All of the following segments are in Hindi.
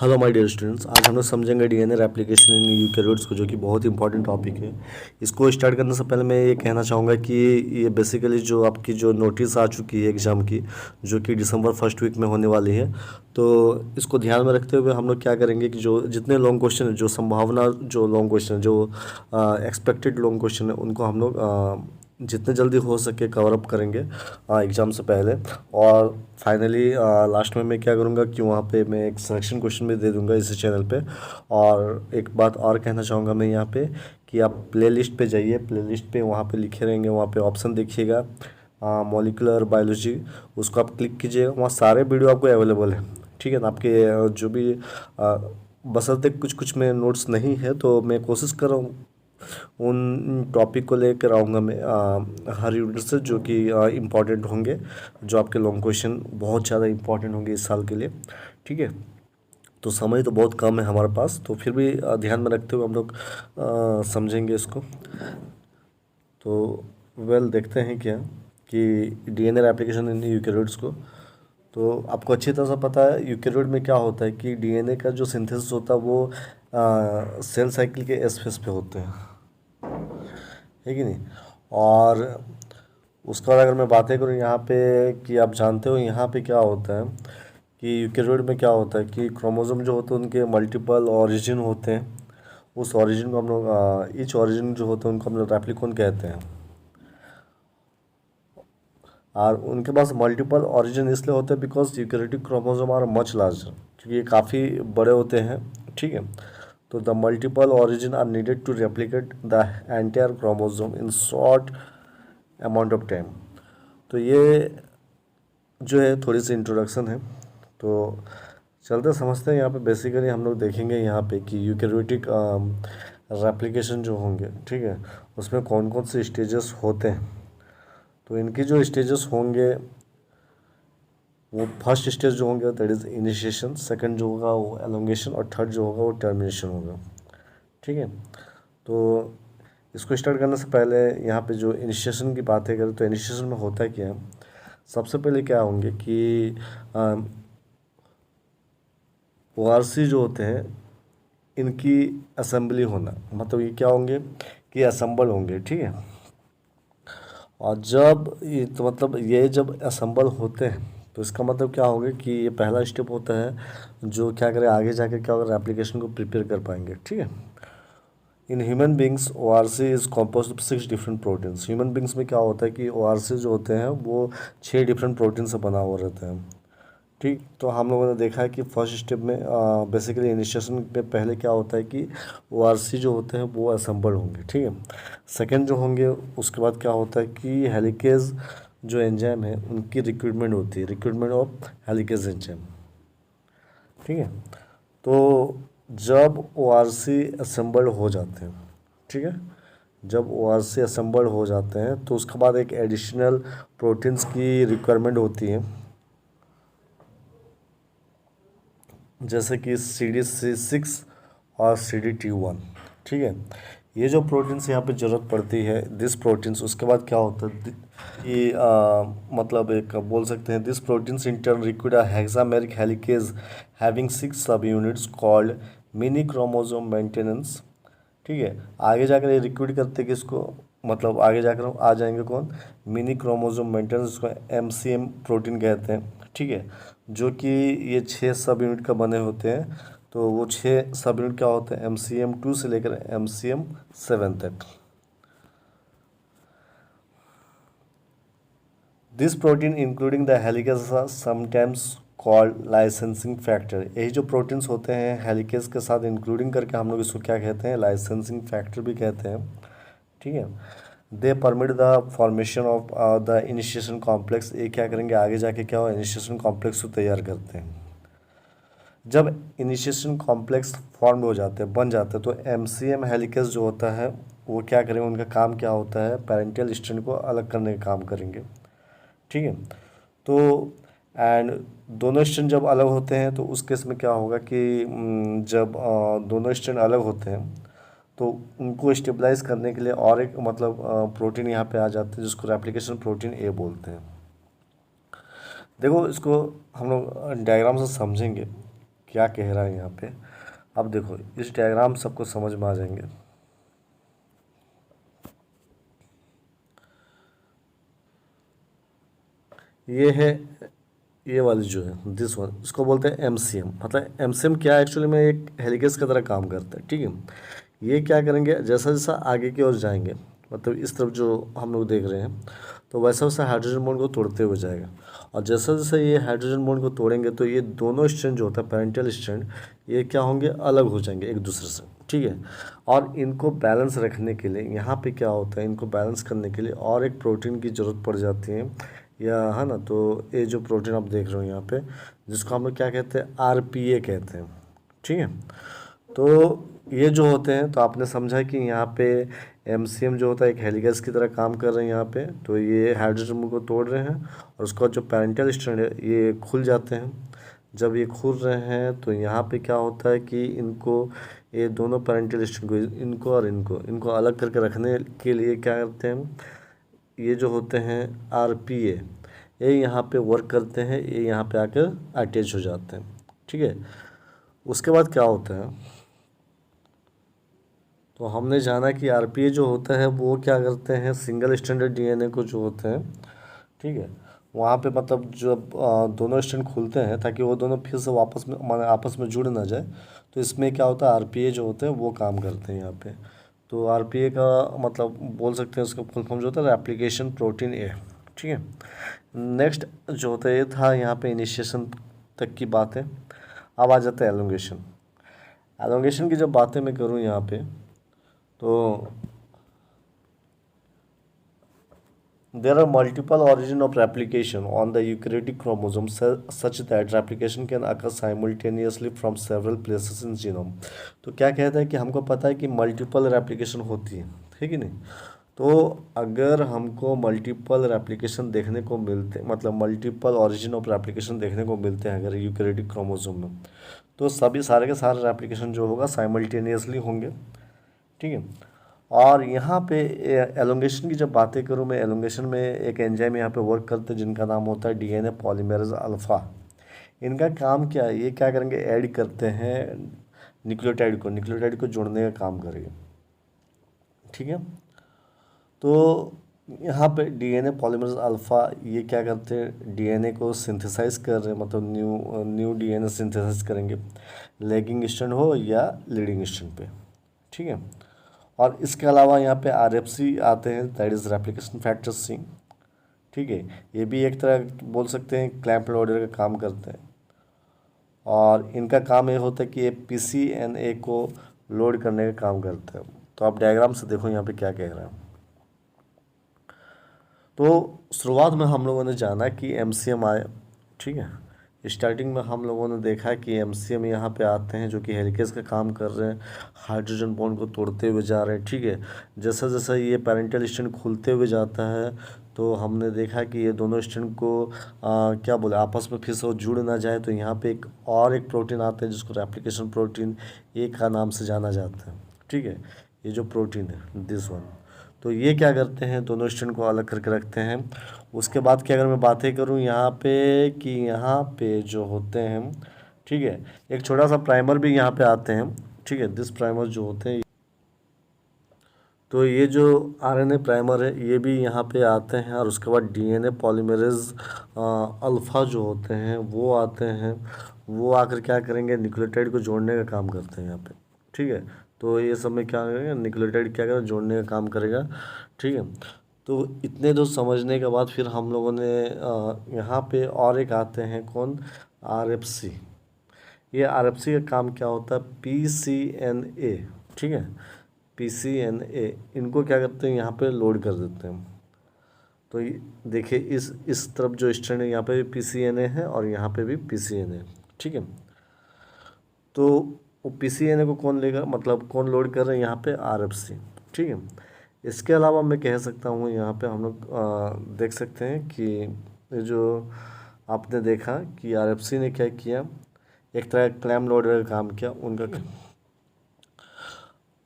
हेलो माय डियर स्टूडेंट्स, आज हम लोग समझेंगे डीएनए एप्लीकेशन इन यूकेरियोट्स को, जो कि बहुत इंपॉर्टेंट टॉपिक है। इसको स्टार्ट करने से पहले मैं ये कहना चाहूँगा कि ये बेसिकली जो आपकी जो नोटिस आ चुकी है एग्ज़ाम की, जो कि दिसंबर फर्स्ट वीक में होने वाली है, तो इसको ध्यान में रखते हुए हम लोग क्या करेंगे कि जो जितने लॉन्ग क्वेश्चन है, जो संभावना जो लॉन्ग क्वेश्चन है, जो एक्सपेक्टेड लॉन्ग क्वेश्चन है, उनको हम लोग जितने जल्दी हो सके कवर अप करेंगे एग्ज़ाम से पहले। और फाइनली लास्ट में मैं क्या करूँगा कि वहाँ पे मैं एक सिलेक्शन क्वेश्चन भी दे दूँगा इसी चैनल पे। और एक बात और कहना चाहूँगा मैं यहाँ पे कि आप प्लेलिस्ट पे जाइए, प्लेलिस्ट पे वहाँ पे लिखे रहेंगे, वहाँ पे ऑप्शन देखिएगा मॉलिक्यूलर बायोलॉजी, उसको आप क्लिक कीजिएगा, वहाँ सारे वीडियो आपको अवेलेबल है। ठीक है ना, आपके जो भी बशर्ते कुछ कुछ में नोट्स नहीं है, तो मैं कोशिश कर रहा हूँ उन टॉपिक को लेकर आऊँगा मैं हर यूनिट से, जो कि इम्पॉर्टेंट होंगे, जो आपके लॉन्ग क्वेश्चन बहुत ज़्यादा इम्पॉर्टेंट होंगे इस साल के लिए। ठीक है, तो समय तो बहुत कम है हमारे पास, तो फिर भी ध्यान में रखते हुए हम लोग समझेंगे इसको। तो देखते हैं क्या कि डीएनए एप्लीकेशन इन यूकेरियोट्स को। तो आपको अच्छी तरह से पता है यूकेरियोट में क्या होता है कि डीएनए का जो सिंथेसिस होता है वो सेल साइकिल के एस फेज पे होते हैं, है कि नहीं। और उसका अगर मैं बातें करूँ यहाँ पे कि आप जानते हो यहाँ पे क्या होता है कि यूकेरियोट में क्या होता है कि क्रोमोसोम जो होते हैं उनके मल्टीपल ओरिजिन होते हैं। उस ओरिजिन को हम लोग ईच ओरिजिन जो होते हैं उनको हम लोग रेप्लिकोन कहते हैं। और उनके पास मल्टीपल ओरिजिन इसलिए होते हैं because eukaryotic chromosome are much larger, क्योंकि ये काफ़ी बड़े होते हैं। ठीक है, तो the multiple origin are needed to replicate the entire chromosome in short amount of time. तो ये जो है थोड़ी सी इंट्रोडक्शन है, तो चलते समझते हैं। यहाँ पे बेसिकली हम लोग देखेंगे यहाँ पे कि यूकेरियोटिक रेप्लिकेशन जो होंगे, ठीक है, उसमें कौन कौन से स्टेजेस होते हैं। तो इनकी जो स्टेजेस होंगे वो फर्स्ट स्टेज जो होंगे दैट इज़ इनिशिएशन, सेकंड जो होगा वो एलोंगेशन, और थर्ड जो होगा वो टर्मिनेशन होगा। ठीक है, तो इसको स्टार्ट करने से पहले यहाँ पे जो इनिशिएशन की बातें करें तो इनिशिएशन में होता है क्या है, सबसे पहले क्या होंगे कि ओआरसी जो होते हैं इनकी असेंबली होना, मतलब ये क्या होंगे कि असेंबल होंगे। ठीक है, और जब ये तो मतलब ये जब असेंबल होते हैं तो इसका मतलब क्या होगा कि ये पहला स्टेप होता है जो क्या करें आगे जाकर क्या होगा, एप्लीकेशन को प्रिपेयर कर पाएंगे। ठीक है, in human beings O R C is compose of 6 different proteins. Human beings में क्या होता है कि ओ आर सी जो होते हैं वो 6 डिफरेंट प्रोटीन से बना हुआ रहता है। ठीक, तो हम लोगों ने देखा है कि फर्स्ट स्टेप में बेसिकली इनिशिएशन के पहले क्या होता है कि ओ आर सी जो होते हैं वो असेंबल होंगे। ठीक है, सेकेंड जो होंगे उसके बाद क्या होता है कि हेलिकेज जो एंजाइम है उनकी रिक्रूटमेंट होती है, रिक्रूटमेंट ऑफ हेलिकेज एंजाइम। ठीक है, तो जब ओ आर सी असेंबल्ड हो जाते हैं, ठीक है, जब ओ आर सी असेंबल्ड हो जाते हैं तो उसके बाद एक एडिशनल प्रोटीन्स की रिक्वायरमेंट होती है, जैसे कि CD6 और CD T1। ठीक है, ये जो प्रोटीन्स यहाँ पे ज़रूरत पड़ती है, दिस प्रोटीन्स, उसके बाद क्या होता है कि मतलब एक बोल सकते हैं this proteins in turn require a hexameric helicase having 6 subunits called mini chromosome maintenance. ठीक है, आगे जाकर ये रिक्रूट करते कि इसको, मतलब आगे जाकर आ जाएंगे कौन, मिनी क्रोमोसोम मेंटेनेंस, इसको MCM प्रोटीन कहते हैं। ठीक है, जो कि ये 6 सब यूनिट का बने होते हैं। तो वो 6 सब यूनिट क्या होते हैं, MCM2 से लेकर MCM7 तक। This protein including the helicase sometimes called licensing factor. यही जो प्रोटीन्स होते हैं हेलिकेज के साथ इंक्लूडिंग करके हम लोग इसको क्या कहते हैं, लाइसेंसिंग फैक्टर भी कहते हैं। ठीक है, they permit the formation of the initiation complex. ये क्या करेंगे आगे जाके क्या हो, इनिशिएशन कॉम्प्लेक्स को तैयार करते हैं। जब इनिशिएशन कॉम्प्लेक्स फॉर्म हो जाते हैं, बन जाते हैं, तो MCM हेलिकेज जो होता है वो क्या करेंगे, उनका काम क्या होता है, पेरेंटियल स्ट्रैंड को अलग करने का काम करेंगे। ठीक है, तो एंड दोनों स्ट्रैंड जब अलग होते हैं तो उस केस में क्या होगा कि जब दोनों स्ट्रैंड अलग होते हैं तो उनको स्टेबलाइज करने के लिए और एक मतलब प्रोटीन यहाँ पे आ जाते हैं जिसको रेप्लिकेशन प्रोटीन A बोलते हैं। देखो इसको हम लोग डायग्राम से समझेंगे क्या कह रहा है यहाँ पे। अब देखो इस डायग्राम सबको समझ में आ जाएंगे। ये है, ये वाली जो है दिस वन, इसको बोलते हैं एमसीएम। मतलब एमसीएम क्या है, एक्चुअली में एक हेलिकेस की तरह काम करता है, ठीक है। ये क्या करेंगे, जैसा जैसा आगे की ओर जाएंगे, मतलब इस तरफ जो हम लोग देख रहे हैं, तो वैसा वैसा हाइड्रोजन बॉन्ड को तोड़ते हुए जाएगा। और जैसा जैसा ये हाइड्रोजन बॉन्ड को तोड़ेंगे तो ये दोनों स्ट्रैंड जो होता है पेरेंटल स्ट्रैंड, ये क्या होंगे, अलग हो जाएंगे एक दूसरे से, ठीक है। और इनको बैलेंस रखने के लिए यहाँ पे क्या होता है, इनको बैलेंस करने के लिए और एक प्रोटीन की ज़रूरत पड़ जाती है, या है ना। तो ये जो प्रोटीन आप देख रहे हो यहाँ पे, जिसको हम लोग क्या कहते हैं, आरपीए कहते हैं, ठीक है। तो ये जो होते हैं, तो आपने समझा कि यहाँ पे एमसीएम जो होता है एक हेलिकेस की तरह काम कर रहे हैं यहाँ पे। तो ये हाइड्रोजन को तोड़ रहे हैं और उसका जो पेरेंटल स्ट्रैंड है ये खुल जाते हैं। जब ये खुल रहे हैं तो यहाँ पे क्या होता है कि इनको, ये दोनों पेरेंटल स्ट्रैंड को, इनको और इनको अलग करके रखने के लिए क्या करते हैं, ये जो होते हैं आरपीए, ये यहाँ पे वर्क करते हैं, ये यहाँ पे आकर अटैच हो जाते हैं, ठीक है। उसके बाद क्या होता है, तो हमने जाना कि आरपीए जो होता है वो क्या करते हैं, सिंगल स्ट्रैंडेड डीएनए को जो होते हैं, ठीक है, वहाँ पे मतलब जब दोनों स्ट्रैंड खुलते हैं ताकि वो दोनों फिर से वापस में माने आपस में जुड़ ना जाए, तो इसमें क्या होता है, आरपीए जो होते हैं वो काम करते हैं यहाँ पे। तो आरपीए का मतलब बोल सकते हैं उसका फुल फॉर्म जो होता है एप्लीकेशन प्रोटीन ए, ठीक है। नेक्स्ट जो होता है, ये था यहाँ पे इनिशिएशन तक की बात है। अब आ जाता है एलोंगेशन। एलोंगेशन की जब बातें मैं करूँ यहाँ पे, तो there are multiple origin of replication on the eukaryotic chromosome such that replication can occur simultaneously from several places in genome। तो क्या कहता है कि हमको पता है कि मल्टीपल रेप्लिकेशन होती है, ठीक है नहीं। तो अगर हमको मल्टीपल रेप्लिकेशन देखने को मिलते, मतलब मल्टीपल ओरिजिन ऑफ रेप्लिकेशन देखने को मिलते हैं अगर यूकैरियोटिक क्रोमोसोम में, तो सभी सारे के सारे रेप्लिकेशन जो होगा साइमल्टेनियसली होंगे, ठीक है। और यहाँ पे एलोंगेशन की जब बातें करूँ मैं, एलोंगेशन में एक एंजाइम यहाँ पे वर्क करते हैं जिनका नाम होता है डीएनए पॉलीमरेज अल्फ़ा। इनका काम क्या है, ये क्या करेंगे, ऐड करते हैं न्यूक्लियोटाइड को जोड़ने का काम करेंगे, ठीक है। तो यहाँ पे डीएनए पॉलीमरेज अल्फ़ा ये क्या करते हैं, डीएनए को सिंथेसाइज कर रहे हैं, मतलब न्यू डीएनए सिंथेसाइज करेंगे, लैगिंग स्ट्रैंड हो या लीडिंग स्ट्रैंड पे, ठीक है। और इसके अलावा यहाँ पे आरएफसी आते हैं, that is replication factor C, ठीक है। ये भी एक तरह बोल सकते हैं क्लैंप लोडर का काम करते हैं, और इनका काम ये होता है कि ये पीसीएनए को लोड करने का काम करते हैं। तो आप डायग्राम से देखो यहाँ पे क्या कह रहे हैं। तो शुरुआत में हम लोगों ने जाना कि एमसीएम आए, ठीक है। स्टार्टिंग में हम लोगों ने देखा कि एमसीएम यहाँ पे आते हैं जो कि हेलिकेस का काम कर रहे हैं, हाइड्रोजन बॉन्ड को तोड़ते हुए जा रहे हैं, ठीक है। जैसा जैसा ये पेरेंटल स्ट्रैंड खुलते हुए जाता है, तो हमने देखा कि ये दोनों स्ट्रैंड को क्या बोले, आपस में फिर से वो जुड़ ना जाए, तो यहाँ पे एक प्रोटीन आता है जिसको रेप्लिकेशन प्रोटीन ए का नाम से जाना जाता है, ठीक है। ये जो प्रोटीन है दिस वन, तो ये क्या करते हैं, दोनों स्ट्रैंड को अलग करके रखते हैं। उसके बाद की अगर मैं बातें करूँ यहाँ पे, कि यहाँ पे जो होते हैं, ठीक है, एक छोटा सा प्राइमर भी यहाँ पे आते हैं, ठीक है। दिस प्राइमर जो होते हैं, तो ये जो आरएनए प्राइमर है ये भी यहाँ पे आते हैं। और उसके बाद डीएनए पॉलीमरेज अल्फ़ा जो होते हैं वो आते हैं, वो आकर क्या करेंगे, न्यूक्लियोटाइड को जोड़ने का काम करते हैं यहाँ पे, ठीक है। तो ये सब में क्या करेंगे, न्यूक्लियोटाइड क्या करेगा, जोड़ने का काम करेगा, ठीक है। तो इतने दो समझने के बाद फिर हम लोगों ने यहाँ पे और एक आते हैं कौन, आरएफसी। ये आरएफसी का काम क्या होता है, पीसीएनए, ठीक है, पीसीएनए, इनको क्या करते हैं, यहाँ पे लोड कर देते हैं। तो देखिए इस तरफ जो स्ट्रैंड है यहाँ पे भी पीसीएनए है और यहाँ पे भी पीसीएनए, ठीक है। तो वो पीसीएनए को कौन लेगा, मतलब कौन लोड कर रहे हैं, यहाँ पे आरएफसी, ठीक है। इसके अलावा मैं कह सकता हूँ यहाँ पे हम लोग देख सकते हैं कि ये जो आपने देखा कि आरएफसी ने क्या किया, एक तरह क्लैम लोडर का काम किया उनका।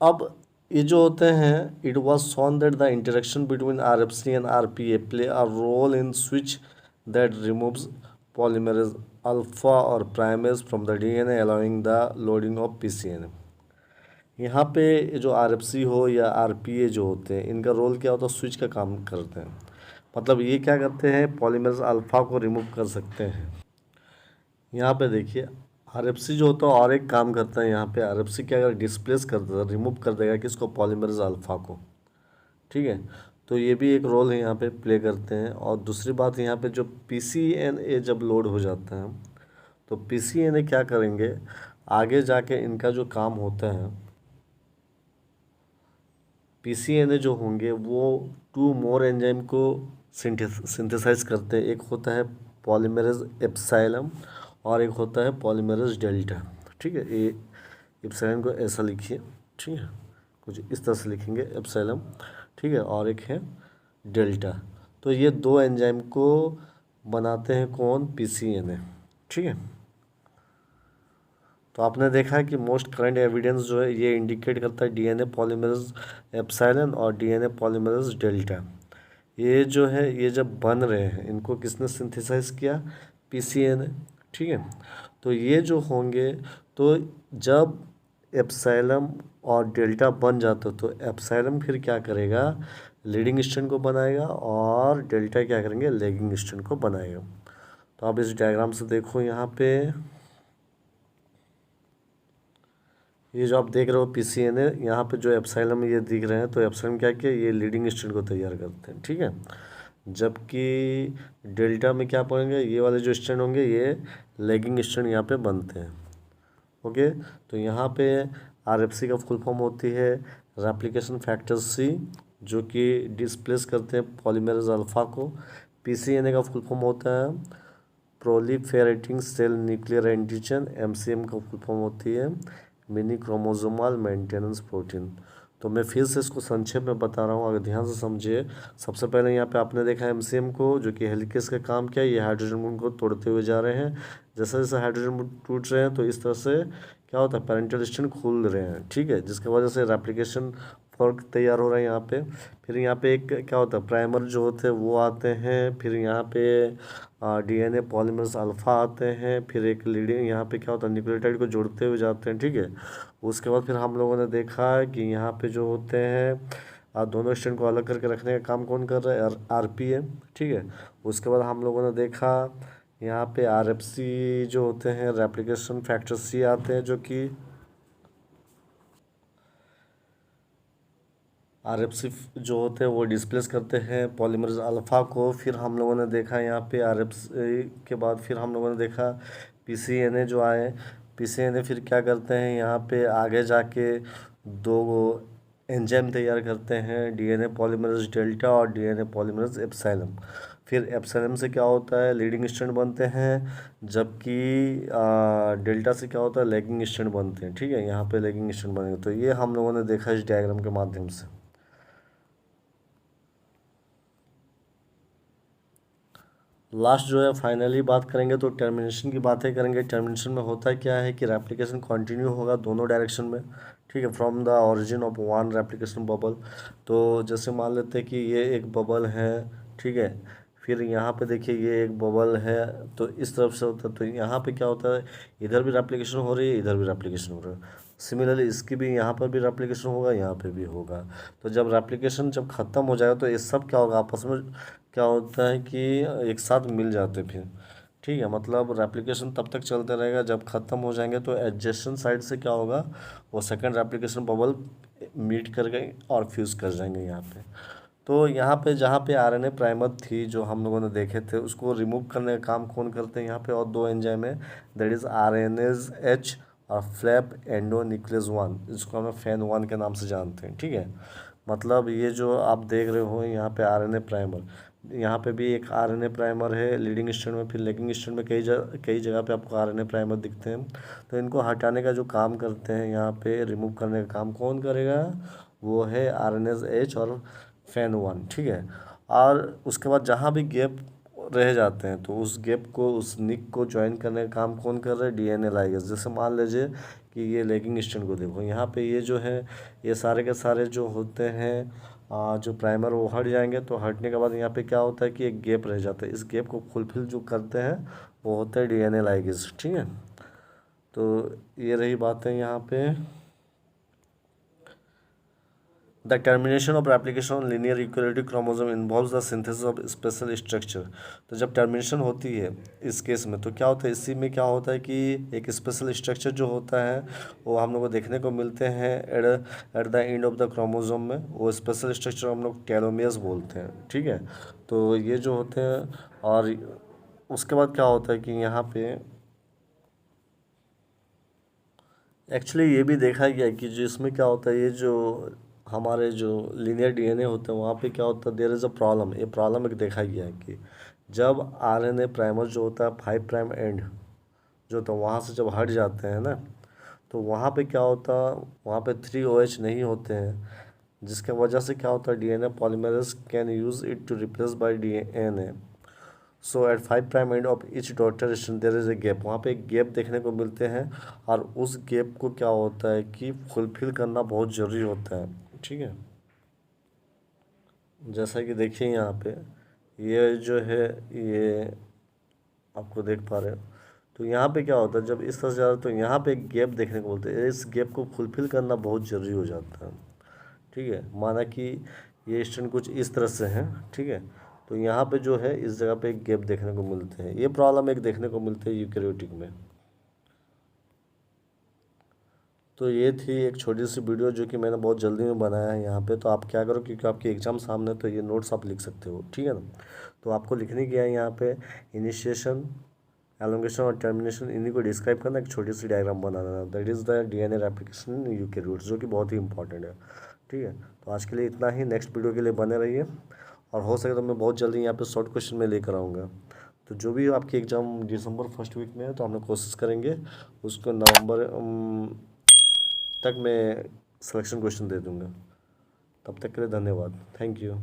अब ये जो होते हैं, it was shown that the interaction between RFC and RPA play a role in switch that removes polymerase alpha or primase from the DNA allowing the loading of pCNA। यहाँ पे जो RFC हो या RPA जो होते हैं, इनका रोल क्या होता है, स्विच का काम करते हैं। मतलब ये क्या करते हैं, पॉलीमरेज अल्फा को रिमूव कर सकते हैं। यहाँ पे देखिए RFC जो होता है और एक काम करता है, यहाँ पे RFC क्या अगर डिस्प्लेस कर देगा, रिमूव कर देगा किसको, पॉलीमरेज अल्फा को। ठीक है, तो ये भी एक रोल है यहाँ पे प्ले करते हैं। और दूसरी बात यहाँ पे जो PCNA जब लोड हो जाता है तो PCNA क्या करेंगे, आगे जाके इनका जो काम होता है, PCNA जो होंगे वो 2 मोर एंजाइम को सिंथेसाइज करते हैं। एक होता है पॉलीमरेज एप्सिलम और एक होता है पॉलीमरेज डेल्टा। ठीक है, ये एप्सिलम को ऐसा लिखिए, ठीक है, कुछ इस तरह से लिखेंगे एप्सिलम, ठीक है, और एक है डेल्टा। तो ये 2 एंजाइम को बनाते हैं कौन, PCNA। ठीक है, तो आपने देखा है कि मोस्ट करंट एविडेंस जो है ये इंडिकेट करता है DNA पॉलीमरेज एप्सिलॉन और DNA पॉलीमरेज डेल्टा। ये जो है ये जब बन रहे हैं, इनको किसने सिंथेसाइज किया, PCNA। ठीक है, तो ये जो होंगे, तो जब एप्सिलॉन और डेल्टा बन जाता तो एप्सिलॉन फिर क्या करेगा, लीडिंग स्ट्रैंड को बनाएगा और डेल्टा क्या करेंगे, लैगिंग स्ट्रैंड को बनाएगा। तो आप इस डायग्राम से देखो, यहाँ पे ये जो आप देख रहे हो PCNA, यहाँ पे जो एप्सिलॉन ये दिख रहे हैं, तो एप्सिलॉन क्या किया, ये लीडिंग स्ट्रैंड को तैयार करते हैं। ठीक है, जबकि डेल्टा में क्या पड़ेंगे, ये वाले जो स्ट्रैंड होंगे ये लैगिंग स्ट्रैंड यहाँ पे बनते हैं। ओके, तो यहाँ पे RFC का फुल फॉर्म होती है रेप्लिकेशन फैक्टर C, जो कि डिस्प्लेस करते हैं पॉलीमरेज अल्फा को। PCNA का फुल फॉर्म होता है प्रोलिफेरेटिंग सेल न्यूक्लियर एंटीजन। MCM का फुल फॉर्म होती है मिनी क्रोमोसोमल मेंटेनेंस प्रोटीन। तो मैं फिर से इसको संक्षेप में बता रहा हूँ, अगर ध्यान से समझिए। सबसे पहले यहाँ पे आपने देखा MCM को, जो कि हेलिकेस का काम किया, ये हाइड्रोजन बॉन्ड को तोड़ते हुए जा रहे हैं। जैसे जैसे हाइड्रोजन बॉन्ड टूट रहे हैं तो इस तरह से क्या होता है, पेरेंटल स्ट्रैंड खुल रहे हैं। ठीक है, जिसकी वजह से रेप्लिकेशन फॉर्क तैयार हो रहा है यहाँ पे। फिर यहाँ पे एक क्या होता है, प्राइमर जो होते हैं वो आते हैं। फिर यहाँ पे DNA पॉलीमरेज अल्फा आते हैं। फिर एक लीडिंग यहाँ पे क्या होता है, न्यूक्लियोटाइड को जोड़ते हुए जाते हैं। ठीक है, उसके बाद फिर हम लोगों ने देखा कि यहाँ पे जो होते हैं दोनों स्ट्रैंड को अलग करके रखने का काम कौन कर रहा है, RPA। ठीक है, उसके बाद हम लोगों ने देखा यहाँ पे RFC जो होते हैं, रेप्लिकेशन फैक्टर C आते हैं, जो कि RFC जो होते हैं वो डिस्प्लेस करते हैं पॉलीमरेज अल्फा को। फिर हम लोगों ने देखा यहाँ पे RFC के बाद फिर हम लोगों ने देखा PCNA जो आए। PCNA फिर क्या करते हैं, यहाँ पे आगे जाके 2 एंजाइम तैयार करते हैं, DNA पॉलीमरेज डेल्टा और DNA पॉलीमरेज एप्सिलॉन। फिर एप्सिलॉन से क्या होता है, लीडिंग स्ट्रैंड बनते हैं, जबकि डेल्टा से क्या होता है, लैगिंग स्ट्रैंड बनते हैं। ठीक है, यहाँ पे लैगिंग स्ट्रैंड बनेंगे। तो ये हम लोगों ने देखा इस डायग्राम के माध्यम से। लास्ट जो है फाइनली बात करेंगे तो टर्मिनेशन की बातें करेंगे। टर्मिनेशन में होता क्या है कि रेप्लिकेशन कंटिन्यू होगा दोनों डायरेक्शन में। ठीक है, from the origin of one replication bubble. तो जैसे मान लेते हैं कि ये एक बबल है, ठीक है, फिर यहाँ पे देखिए ये एक बबल है, तो इस तरफ से होता है। तो यहाँ पे क्या होता है, इधर भी रेप्लिकेशन हो रही है, इधर भी रेप्लिकेशन हो रहा है। सिमिलरली इसकी भी यहाँ पर भी रेप्लिकेशन होगा, यहाँ पे भी होगा। तो जब रेप्लिकेशन जब ख़त्म हो जाएगा तो ये सब क्या होगा, आपस में क्या होता है कि एक साथ मिल जाते फिर। ठीक है, मतलब रेप्लिकेशन तब तक चलते रहेगा, जब ख़त्म हो जाएंगे तो एडजेसेंट साइड से क्या होगा, वो सेकंड रेप्लिकेशन बबल मीट कर गए और फ्यूज़ कर जाएंगे यहाँ पे। तो यहाँ पे जहाँ पे RNA प्राइमर थी जो हम लोगों ने देखे थे, उसको रिमूव करने का काम कौन करते हैं यहाँ पे, और 2 एंजाइम है, दैट इज़ RNase H और फ्लैप एंडोन्यूक्लियस 1, इसको हम FAN1 के नाम से जानते हैं। ठीक है, मतलब ये जो आप देख रहे हो यहाँ पे RNA प्राइमर, यहाँ पे भी एक RNA प्राइमर है लीडिंग स्ट्रैंड में, फिर लैगिंग स्ट्रैंड में कई जगह पे आपको RNA प्राइमर दिखते हैं। तो इनको हटाने का जो काम करते हैं यहाँ पे, रिमूव करने का काम कौन करेगा, वो है RNase H और FAN1। ठीक है, और उसके बाद जहाँ भी गैप रह जाते हैं तो उस गैप को, उस निक को ज्वाइन करने का काम कौन कर रहा है, DNA लाइगेज। जैसे मान लीजिए कि ये लैगिंग स्ट्रैंड को देखो, यहाँ पे ये जो है, ये सारे के सारे जो होते हैं जो प्राइमर वो हट जाएंगे। तो हटने के बाद यहाँ पे क्या होता है कि एक गैप रह जाता है, इस गैप को फुलफिल जो करते हैं वो होते हैं डीएनए लाइगेज, ठीक है। तो ये रही बातें यहाँ पे। The termination of replication on linear equality chromosome involves the synthesis of special structure. तो जब टर्मिनेशन होती है इस केस में, तो क्या होता है, इसी में क्या होता है कि एक स्पेशल स्ट्रक्चर जो होता है वो हम लोग को देखने को मिलते हैं at the end of the chromosome में। वो स्पेशल स्ट्रक्चर हम लोग टेलोमियर्स बोलते हैं, ठीक है। तो ये जो होते हैं, और उसके बाद क्या होता है कि यहाँ पे एक्चुअली ये भी देखा गया कि जो इसमें क्या होता है, ये जो हमारे जो लीनियर डीएनए होते हैं वहाँ पे क्या होता है, देयर इज़ अ प्रॉब्लम। ये प्रॉब्लम एक देखा गया है कि जब आरएनए प्राइमर जो होता है 5 प्राइम एंड जो होता है वहाँ से जब हट जाते हैं ना, तो वहाँ पे क्या होता है, वहाँ पे 3 OH नहीं होते हैं, जिसके वजह से क्या होता है, DNA polymerase can use it to replace by DNA. So at 5 prime end of each daughter strand there is a gap. वहाँ पे एक गैप देखने को मिलते हैं, और उस गैप को क्या होता है कि फुलफिल करना बहुत ज़रूरी होता है, ठीक है। जैसा कि देखिए यहाँ पे ये जो है, ये आपको देख पा रहे हो। तो यहाँ पे क्या होता है, जब इस तरह से जाता है तो यहाँ पे एक गैप देखने को मिलता है। इस गैप को फुलफिल करना बहुत ज़रूरी हो जाता है, ठीक है। माना कि ये स्टूडेंट कुछ इस तरह से हैं, ठीक है। तो यहाँ पे जो है इस जगह पे एक गैप देखने को मिलते हैं। ये प्रॉब्लम एक देखने को मिलते हैं यूकेरियोटिक में। तो ये थी एक छोटी सी वीडियो जो कि मैंने बहुत जल्दी में बनाया है यहाँ पे। तो आप क्या करो, क्योंकि आपके एग्ज़ाम सामने है, तो ये नोट्स आप लिख सकते हो, ठीक है ना। तो आपको लिखने की है यहाँ पे इनिशिएशन, एलोंगेशन और टर्मिनेशन, इन्हीं को डिस्क्राइब करना, एक छोटी सी डायग्राम बनाना। That is the DNA replication in eukaryotes, जो कि बहुत ही इंपॉर्टेंट है, ठीक है। तो आज के लिए इतना ही। नेक्स्ट वीडियो के लिए बने रहिए, और हो सके तो मैं बहुत जल्दी यहाँ पे शॉर्ट क्वेश्चन में लेकर आऊँगा। तो जो भी आपकी एग्ज़ाम दिसंबर फर्स्ट वीक में है, तो हम लोग कोशिश करेंगे उसको नवंबर तक मैं सिलेक्शन क्वेश्चन दे दूँगा। तब तक के लिए धन्यवाद, थैंक यू।